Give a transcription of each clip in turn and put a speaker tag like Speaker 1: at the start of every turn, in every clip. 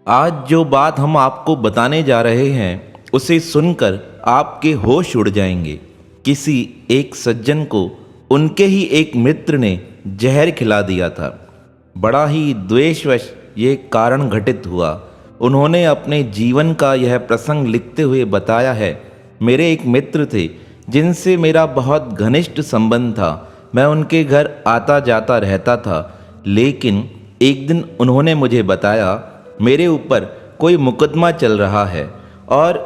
Speaker 1: आज जो बात हम आपको बताने जा रहे हैं उसे सुनकर आपके होश उड़ जाएंगे। किसी एक सज्जन को उनके ही एक मित्र ने जहर खिला दिया था। बड़ा ही द्वेषवश ये कारण घटित हुआ। उन्होंने अपने जीवन का यह प्रसंग लिखते हुए बताया है। मेरे एक मित्र थे जिनसे मेरा बहुत घनिष्ठ संबंध था। मैं उनके घर आता जाता रहता था, लेकिन एक दिन उन्होंने मुझे बताया मेरे ऊपर कोई मुकदमा चल रहा है और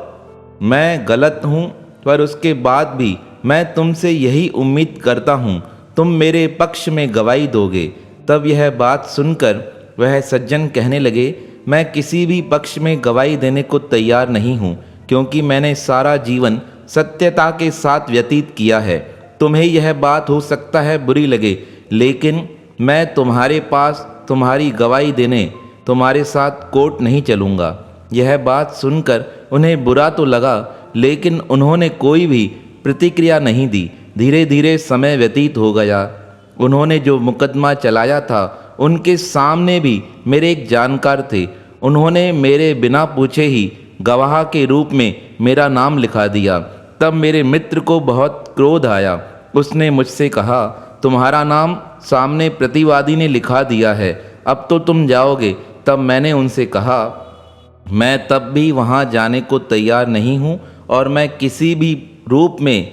Speaker 1: मैं गलत हूँ, पर उसके बाद भी मैं तुमसे यही उम्मीद करता हूँ तुम मेरे पक्ष में गवाही दोगे। तब यह बात सुनकर वह सज्जन कहने लगे, मैं किसी भी पक्ष में गवाही देने को तैयार नहीं हूँ, क्योंकि मैंने सारा जीवन सत्यता के साथ व्यतीत किया है। तुम्हें यह बात हो सकता है बुरी लगे, लेकिन मैं तुम्हारे पास तुम्हारी गवाही देने तुम्हारे साथ कोर्ट नहीं चलूँगा। यह बात सुनकर उन्हें बुरा तो लगा, लेकिन उन्होंने कोई भी प्रतिक्रिया नहीं दी। धीरे धीरे समय व्यतीत हो गया। उन्होंने जो मुकदमा चलाया था उनके सामने भी मेरे एक जानकार थे। उन्होंने मेरे बिना पूछे ही गवाह के रूप में मेरा नाम लिखा दिया। तब मेरे मित्र को बहुत क्रोध आया। उसने मुझसे कहा, तुम्हारा नाम सामने प्रतिवादी ने लिखा दिया है, अब तो तुम जाओगे। तब मैंने उनसे कहा, मैं तब भी वहाँ जाने को तैयार नहीं हूँ और मैं किसी भी रूप में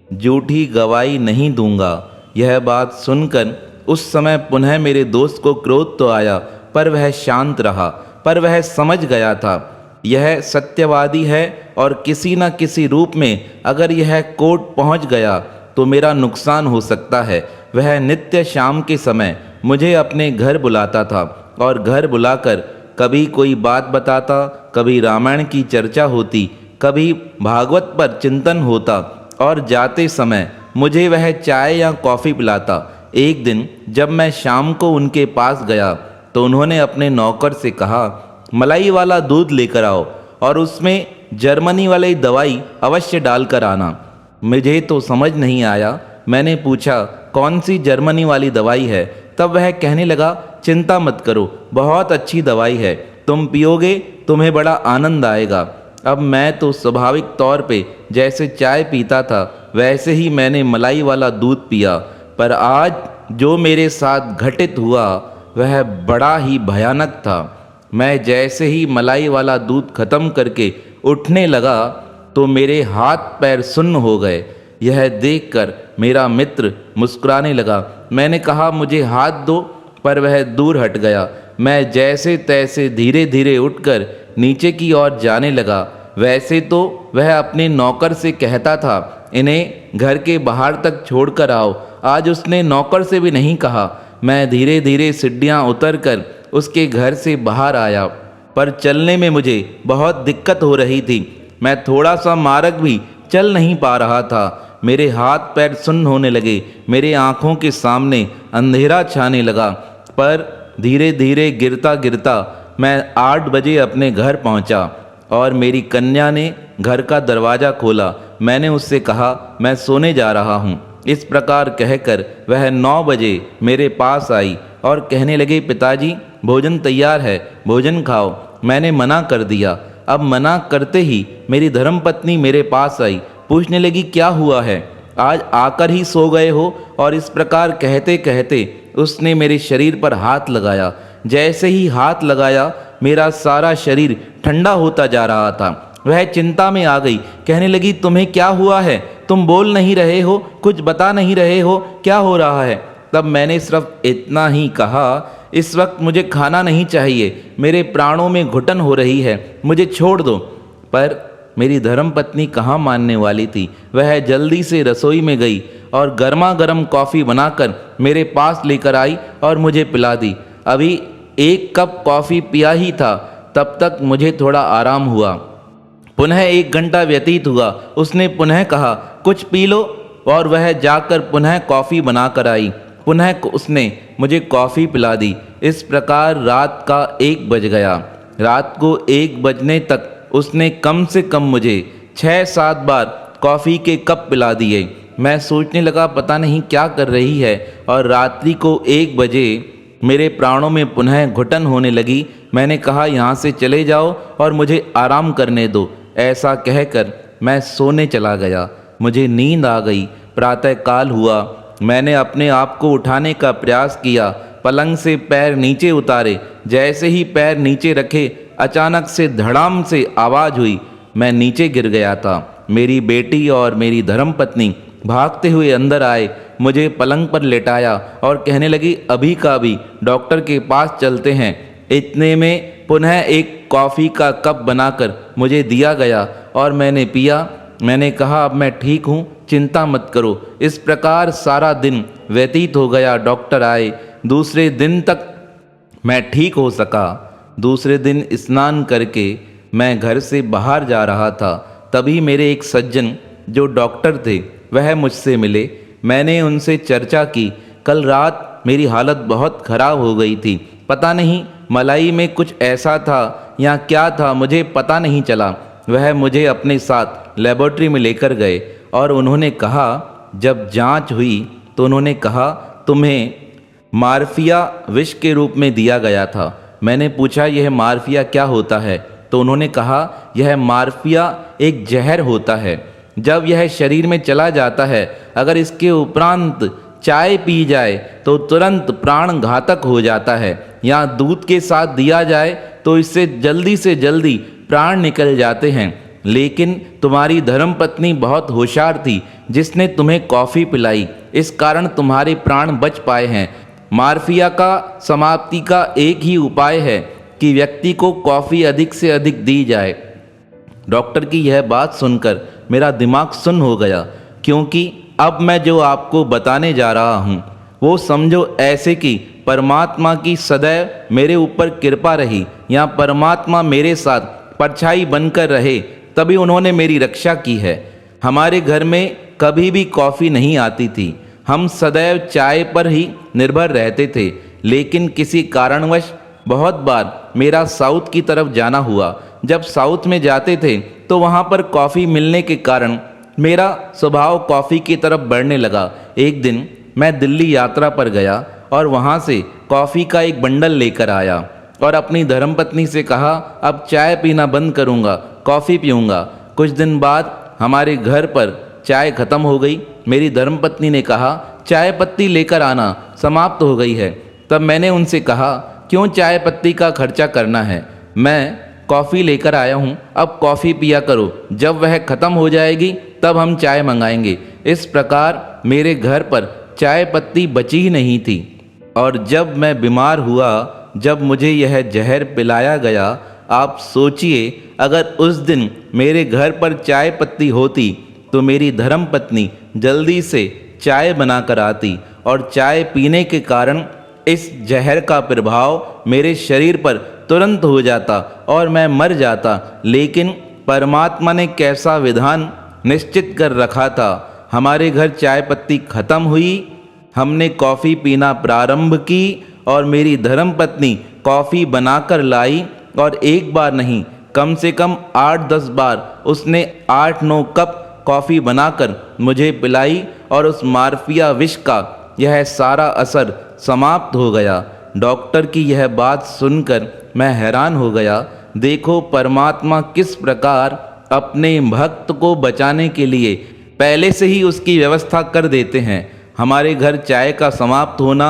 Speaker 1: झूठी गवाही नहीं दूंगा। यह बात सुनकर उस समय पुनः मेरे दोस्त को क्रोध तो आया, पर वह शांत रहा। पर वह समझ गया था यह सत्यवादी है और किसी न किसी रूप में अगर यह कोर्ट पहुंच गया तो मेरा नुकसान हो सकता है। वह नित्य शाम के समय मुझे अपने घर बुलाता था और घर बुलाकर कभी कोई बात बताता, कभी रामायण की चर्चा होती, कभी भागवत पर चिंतन होता और जाते समय मुझे वह चाय या कॉफ़ी पिलाता। एक दिन जब मैं शाम को उनके पास गया तो उन्होंने अपने नौकर से कहा, मलाई वाला दूध लेकर आओ और उसमें जर्मनी वाली दवाई अवश्य डालकर आना। मुझे तो समझ नहीं आया। मैंने पूछा, कौन सी जर्मनी वाली दवाई है? तब वह कहने लगा, चिंता मत करो, बहुत अच्छी दवाई है, तुम पियोगे तुम्हें बड़ा आनंद आएगा। अब मैं तो स्वाभाविक तौर पे जैसे चाय पीता था वैसे ही मैंने मलाई वाला दूध पिया, पर आज जो मेरे साथ घटित हुआ वह बड़ा ही भयानक था। मैं जैसे ही मलाई वाला दूध खत्म करके उठने लगा तो मेरे हाथ पैर सुन्न हो गए। यह देखकर मेरा मित्र मुस्कुराने लगा। मैंने कहा, मुझे हाथ दो, पर वह दूर हट गया। मैं जैसे तैसे धीरे धीरे उठकर नीचे की ओर जाने लगा। वैसे तो वह अपने नौकर से कहता था, इन्हें घर के बाहर तक छोड़कर आओ। आज उसने नौकर से भी नहीं कहा। मैं धीरे धीरे सीढ़ियाँ उतरकर उसके घर से बाहर आया, पर चलने में मुझे बहुत दिक्कत हो रही थी। मैं थोड़ा सा मार्ग भी चल नहीं पा रहा था। मेरे हाथ पैर सुन्न होने लगे। मेरे आँखों के सामने अंधेरा छाने लगा। पर धीरे धीरे गिरता गिरता मैं 8 बजे अपने घर पहुंचा और मेरी कन्या ने घर का दरवाज़ा खोला। मैंने उससे कहा, मैं सोने जा रहा हूं। इस प्रकार कहकर वह 9 बजे मेरे पास आई और कहने लगे, पिताजी भोजन तैयार है, भोजन खाओ। मैंने मना कर दिया। अब मना करते ही मेरी धर्मपत्नी मेरे पास आई, पूछने लगी, क्या हुआ है, आज आकर ही सो गए हो? और इस प्रकार कहते कहते उसने मेरे शरीर पर हाथ लगाया। जैसे ही हाथ लगाया मेरा सारा शरीर ठंडा होता जा रहा था। वह चिंता में आ गई, कहने लगी, तुम्हें क्या हुआ है? तुम बोल नहीं रहे हो, कुछ बता नहीं रहे हो, क्या हो रहा है? तब मैंने सिर्फ इतना ही कहा, इस वक्त मुझे खाना नहीं चाहिए, मेरे प्राणों में घुटन हो रही है, मुझे छोड़ दो। पर मेरी धर्मपत्नी कहाँ मानने वाली थी। वह जल्दी से रसोई में गई और गर्मा गर्म कॉफ़ी बनाकर मेरे पास लेकर आई और मुझे पिला दी। अभी 1 कप कॉफ़ी पिया ही था, तब तक मुझे थोड़ा आराम हुआ। पुनः 1 घंटा व्यतीत हुआ। उसने पुनः कहा, कुछ पी लो, और वह जाकर पुनः कॉफ़ी बनाकर आई। पुनः उसने मुझे कॉफ़ी पिला दी। इस प्रकार रात का 1 बज गया। रात को 1 बजने तक उसने कम से कम मुझे 6-7 बार कॉफ़ी के कप पिला दिए। मैं सोचने लगा, पता नहीं क्या कर रही है, और रात्रि को 1 बजे मेरे प्राणों में पुनः घुटन होने लगी। मैंने कहा, यहाँ से चले जाओ और मुझे आराम करने दो। ऐसा कहकर मैं सोने चला गया। मुझे नींद आ गई। प्रातःकाल हुआ। मैंने अपने आप को उठाने का प्रयास किया। पलंग से पैर नीचे उतारे। जैसे ही पैर नीचे रखे, अचानक से धड़ाम से आवाज़ हुई। मैं नीचे गिर गया था। मेरी बेटी और मेरी धर्मपत्नी भागते हुए अंदर आए, मुझे पलंग पर लेटाया और कहने लगी, अभी का अभी डॉक्टर के पास चलते हैं। इतने में पुनः एक कॉफ़ी का कप बनाकर मुझे दिया गया और मैंने पिया। मैंने कहा, अब मैं ठीक हूँ, चिंता मत करो। इस प्रकार सारा दिन व्यतीत हो गया। डॉक्टर आए। दूसरे दिन तक मैं ठीक हो सका। दूसरे दिन स्नान करके मैं घर से बाहर जा रहा था। तभी मेरे एक सज्जन जो डॉक्टर थे वह मुझसे मिले। मैंने उनसे चर्चा की। कल रात मेरी हालत बहुत ख़राब हो गई थी। पता नहीं मलाई में कुछ ऐसा था या क्या था, मुझे पता नहीं चला। वह मुझे अपने साथ लेबोरेटरी में लेकर गए और उन्होंने कहा, जब जांच हुई तो उन्होंने कहा, तुम्हें मार्फिया विष के रूप में दिया गया था। मैंने पूछा, यह मार्फिया क्या होता है? तो उन्होंने कहा, यह मार्फिया एक जहर होता है। जब यह शरीर में चला जाता है, अगर इसके उपरांत चाय पी जाए तो तुरंत प्राण घातक हो जाता है, या दूध के साथ दिया जाए तो इससे जल्दी से जल्दी प्राण निकल जाते हैं। लेकिन तुम्हारी धर्मपत्नी बहुत होशियार थी, जिसने तुम्हें कॉफ़ी पिलाई, इस कारण तुम्हारे प्राण बच पाए हैं। मार्फिया का समाप्ति का एक ही उपाय है कि व्यक्ति को कॉफ़ी अधिक से अधिक दी जाए। डॉक्टर की यह बात सुनकर मेरा दिमाग सुन्न हो गया, क्योंकि अब मैं जो आपको बताने जा रहा हूँ वो समझो ऐसे कि परमात्मा की सदैव मेरे ऊपर कृपा रही, या परमात्मा मेरे साथ परछाई बनकर रहे, तभी उन्होंने मेरी रक्षा की है। हमारे घर में कभी भी कॉफ़ी नहीं आती थी। हम सदैव चाय पर ही निर्भर रहते थे। लेकिन किसी कारणवश बहुत बार मेरा साउथ की तरफ जाना हुआ। जब साउथ में जाते थे तो वहाँ पर कॉफ़ी मिलने के कारण मेरा स्वभाव कॉफ़ी की तरफ बढ़ने लगा। एक दिन मैं दिल्ली यात्रा पर गया और वहाँ से कॉफ़ी का एक बंडल लेकर आया और अपनी धर्मपत्नी से कहा, अब चाय पीना बंद करूँगा, कॉफ़ी पीऊँगा। कुछ दिन बाद हमारे घर पर चाय ख़त्म हो गई। मेरी धर्मपत्नी ने कहा, चाय पत्ती लेकर आना, समाप्त हो गई है। तब मैंने उनसे कहा, क्यों चाय पत्ती का खर्चा करना है, मैं कॉफ़ी लेकर आया हूँ, अब कॉफ़ी पिया करो। जब वह ख़त्म हो जाएगी तब हम चाय मंगाएंगे। इस प्रकार मेरे घर पर चाय पत्ती बची ही नहीं थी। और जब मैं बीमार हुआ, जब मुझे यह जहर पिलाया गया, आप सोचिए, अगर उस दिन मेरे घर पर चाय पत्ती होती तो मेरी धर्मपत्नी जल्दी से चाय बनाकर आती और चाय पीने के कारण इस जहर का प्रभाव मेरे शरीर पर तुरंत हो जाता और मैं मर जाता। लेकिन परमात्मा ने कैसा विधान निश्चित कर रखा था। हमारे घर चाय पत्ती ख़त्म हुई, हमने कॉफ़ी पीना प्रारंभ की और मेरी धर्मपत्नी कॉफ़ी बनाकर लाई, और एक बार नहीं, कम से कम 8-10 बार उसने 8-9 कप कॉफ़ी बनाकर मुझे पिलाई और उस मार्फिया विष का यह सारा असर समाप्त हो गया। डॉक्टर की यह बात सुनकर मैं हैरान हो गया। देखो परमात्मा किस प्रकार अपने भक्त को बचाने के लिए पहले से ही उसकी व्यवस्था कर देते हैं। हमारे घर चाय का समाप्त होना,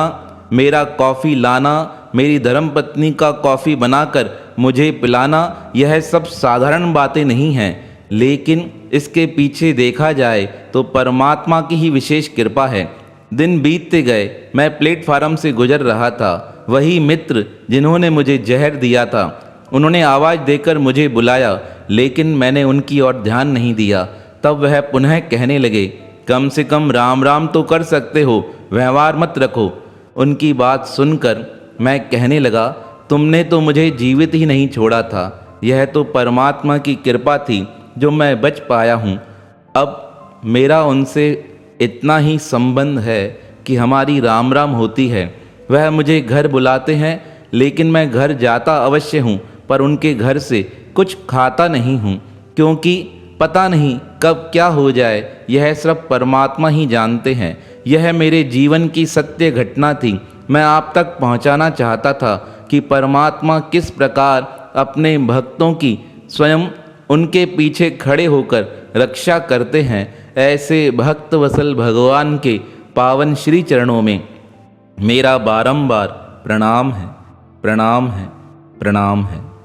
Speaker 1: मेरा कॉफ़ी लाना, मेरी धर्मपत्नी का कॉफ़ी बनाकर मुझे पिलाना, यह सब साधारण बातें नहीं हैं। लेकिन इसके पीछे देखा जाए तो परमात्मा की ही विशेष कृपा है। दिन बीतते गए, मैं प्लेटफार्म से गुजर रहा था। वही मित्र जिन्होंने मुझे जहर दिया था, उन्होंने आवाज़ देकर मुझे बुलाया, लेकिन मैंने उनकी ओर ध्यान नहीं दिया। तब वह पुनः कहने लगे, कम से कम राम राम तो कर सकते हो, व्यवहार मत रखो। उनकी बात सुनकर मैं कहने लगा, तुमने तो मुझे जीवित ही नहीं छोड़ा था, यह तो परमात्मा की कृपा थी जो मैं बच पाया हूँ। अब मेरा उनसे इतना ही संबंध है कि हमारी राम राम होती है। वह मुझे घर बुलाते हैं, लेकिन मैं घर जाता अवश्य हूँ, पर उनके घर से कुछ खाता नहीं हूँ, क्योंकि पता नहीं कब क्या हो जाए, यह सिर्फ परमात्मा ही जानते हैं। यह मेरे जीवन की सत्य घटना थी। मैं आप तक पहुंचाना चाहता था कि परमात्मा किस प्रकार अपने भक्तों की स्वयं उनके पीछे खड़े होकर रक्षा करते हैं। ऐसे भक्त वसल भगवान के पावन श्री चरणों में मेरा बारंबार प्रणाम है, प्रणाम है, प्रणाम है।